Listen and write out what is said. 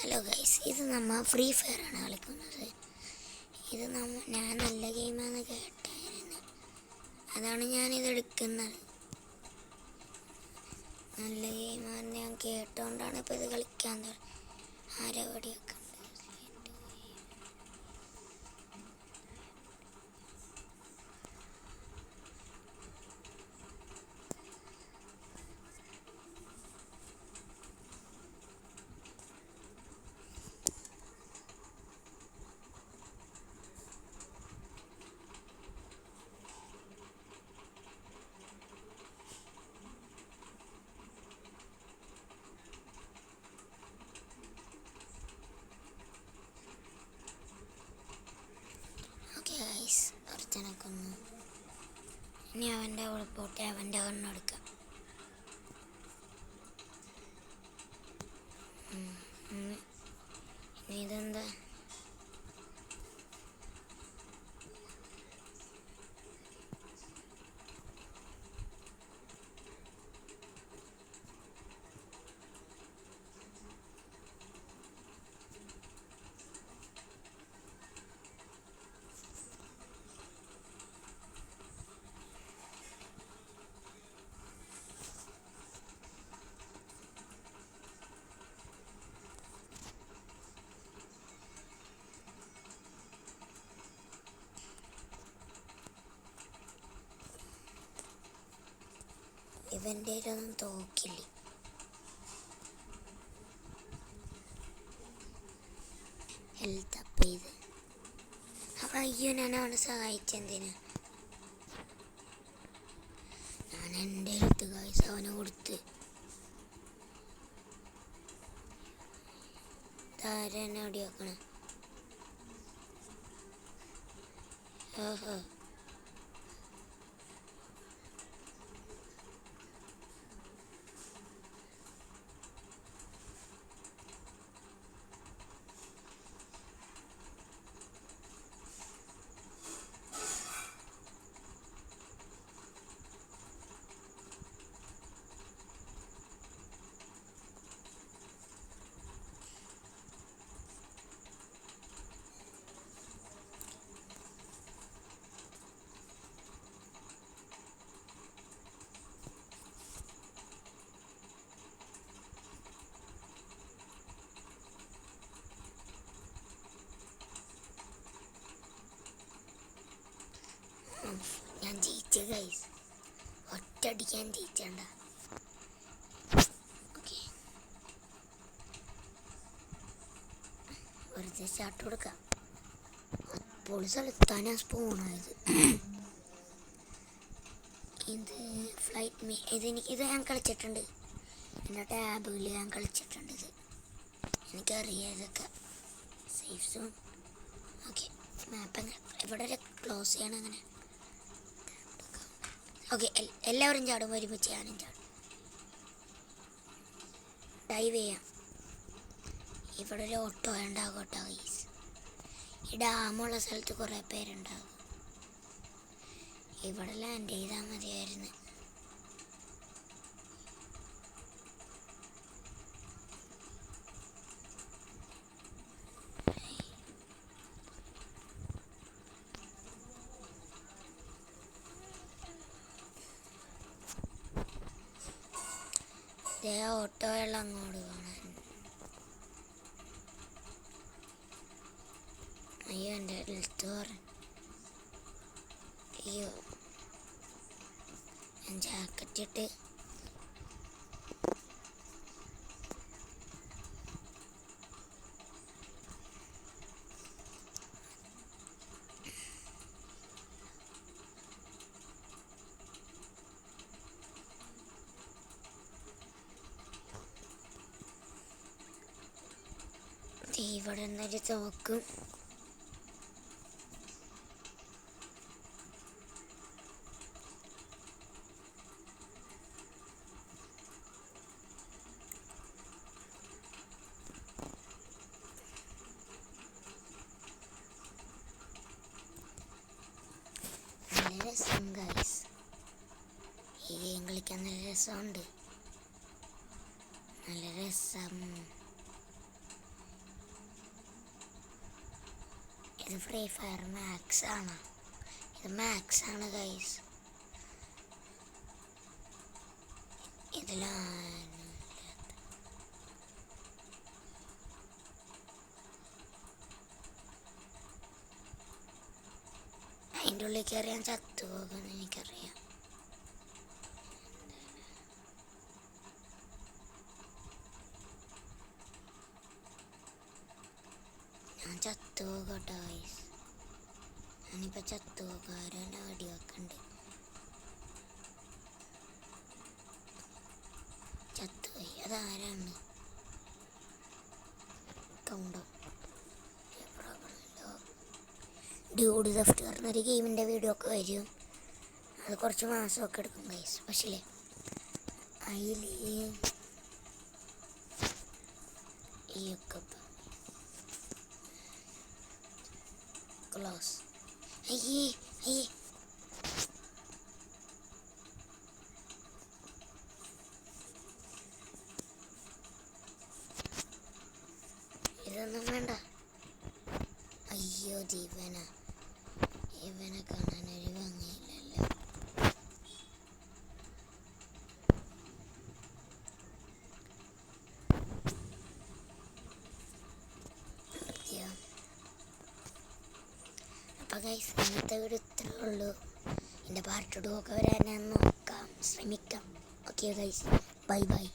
Hello guys, ഇത് നമ്മൾ free fire ആണ് കളിക്കുന്നത്. ഇത് ഞാൻ നല്ല ഗെയിമാണെന്ന് കേട്ടായിരുന്നു, അതാണ് ഞാനിത് എടുക്കുന്നത്. നല്ല ഗെയിമാണെന്ന് ഞാൻ കേട്ടോണ്ടാണ് ഇപ്പോൾ ഇത് കളിക്കാൻ ആരവടിയൊക്കെ ഒരുത്തനക്കൊന്നു. ഇനി അവൻ്റെ അവിടെ പോട്ടെ, അവൻ്റെ കണ്ണെടുക്കാം. ഇനി ഇതെന്താ? ഇവൻ്റെ ഒന്നും തോക്കില്ലേ. ഹെൽത്ത് അപ്പ് ചെയ്ത് അയ്യോ, ഞാൻ അവനെ സഹായിച്ചെന്തിനാ? ഞാൻ എൻ്റെ ഹെൽത്ത് കായ്സ് അവന് കൊടുത്ത്. താരനെ ഓടിയാക്കണം. ഓഹോ, ഞാൻ ജയിച്ചു ഗൈസ്. ഒറ്റയടിക്കാൻ ജയിച്ചണ്ട. ഓക്കെ, വെറുതെ ഷാട്ട് കൊടുക്കാം. അപ്പോൾ സ്ഥലത്താണ് സ്പോണായത്. ഇത് ഫ്ലൈറ്റ് ഇത് ഞാൻ കളിച്ചിട്ടുണ്ട്. എൻ്റെ ടാബിൽ ഞാൻ കളിച്ചിട്ടുണ്ട്. ഇത് എനിക്കറിയാം ഇതൊക്കെ. Safe zone. ഓക്കെ, മാപ്പ് ഇവിടെ ഒരു ക്ലോസ് ചെയ്യണം. അങ്ങനെ ഓക്കെ, എല്ലാവരും ചാടും, ഒരുമിച്ച് ഞാനും ചാടും. ഡൈവ് ചെയ്യാം. ഇവിടെ ഒരു ഓട്ടോ ഉണ്ടാകും കേട്ടോ ഗൈസ്. ഈ ഡാമുള്ള സ്ഥലത്ത് കുറേ പേരുണ്ടാകും. ഇവിടെ ലാൻഡ് ചെയ്താൽ മതിയായിരുന്നു. ഓട്ടോയുള്ള അങ്ങോട്ട് കാണാൻ. അയ്യോ, എൻ്റെ ഹെൽത്ത് പറഞ്ഞു. അയ്യോ, ഞാൻ ജാക്കറ്റ് ഇട്ട് ഇവിടെ നിന്നൊരു തോക്കും. നല്ല രസം ഗൈസ്, ഈ ഗെയിം കളിക്കാൻ നല്ല രസമുണ്ട്. നല്ല രസം. ഇത് ഫ്രീ ഫയർ മാക്സ് ആണ്. ഇത് മാക്സ് ആണ് ഗൈസ്. ഇതിലാണ് അതിൻ്റെ ഉള്ളിൽ കയറി ഞാൻ ചത്തു പോകുമെന്ന് എനിക്കറിയാം. ഞാൻ ചത്തു പോകട്ടെ ഗൈസ്. ഞാനിപ്പോൾ ചത്തു പോകാൻ അടി വെക്കണ്ട്. ചത്തുപോയി. അതാരാണ്? കൗണ്ടോ ഡ്യൂഡ് തെഫ്റ്റ് പറഞ്ഞൊരു ഗെയിമിൻ്റെ വീഡിയോ ഒക്കെ വരും. അത് കുറച്ച് മാസമൊക്കെ എടുക്കും ഗൈസ്. പക്ഷേ അതിൽ ഈ ഒക്കെ ക്ലോസ്. അയ്യേ അയ്യേ ഇതൊന്നും വേണ്ട. അയ്യോ ഇവനെ കാണാനൊരു ഭംഗിയില്ലല്ലോ. അപ്പോൾ ഗൈസ് ഇന്നത്തെ വീഡിയോ ഇത്രേ ഉള്ളൂ. എൻ്റെ പാർട്ട് 2 ഒക്കെ വരാൻ ഞാൻ ശ്രമിക്കാം. Okay guys, bye bye.